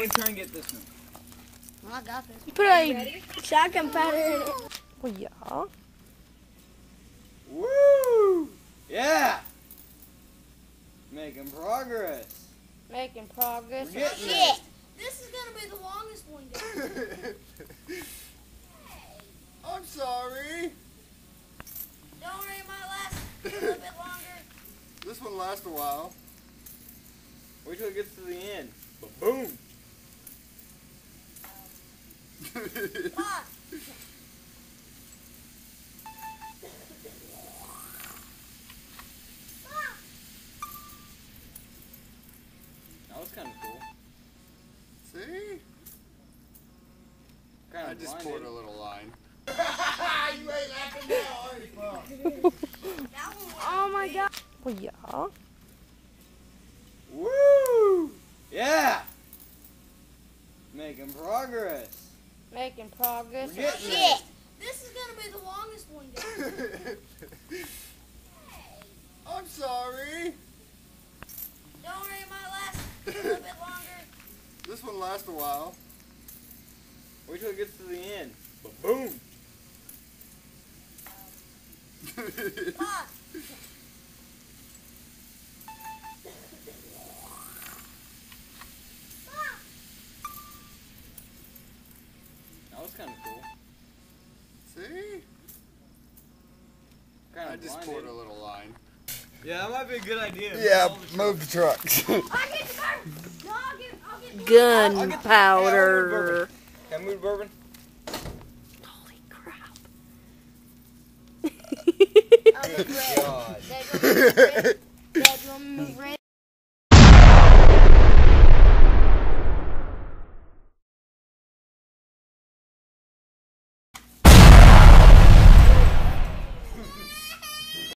gonna try and get this one. Well, I got this. Put a shotgun powder in it. Well, yeah. Woo! Yeah! Making progress. Making progress. We're getting Shit! This is gonna be the longest one, guys. I'm sorry. Don't worry, it might last a little bit longer. This one lasts a while. Wait till it gets to the end. Boom! Ah, That was kind of cool. See? Kind I of just poured a little line. You ain't laughing now, are you? that one went Oh my god. Well, yeah. Woo! Yeah! Making progress. Making progress. We're getting Shit! This is gonna be the longest one, guys. I'm sorry. Don't worry, it might last a little bit longer. This one lasts a while. Wait till it gets to the end. Boom! Ah, That was kind of cool. See? Kind I of just poured a little line. Yeah, that might be a good idea. Yeah, move the trucks. I'll get the bourbon. No, I'll get the Gunpowder. Can I move the bourbon? Holy crap. I'll get red. God. Bedroom, red. Bedroom, red.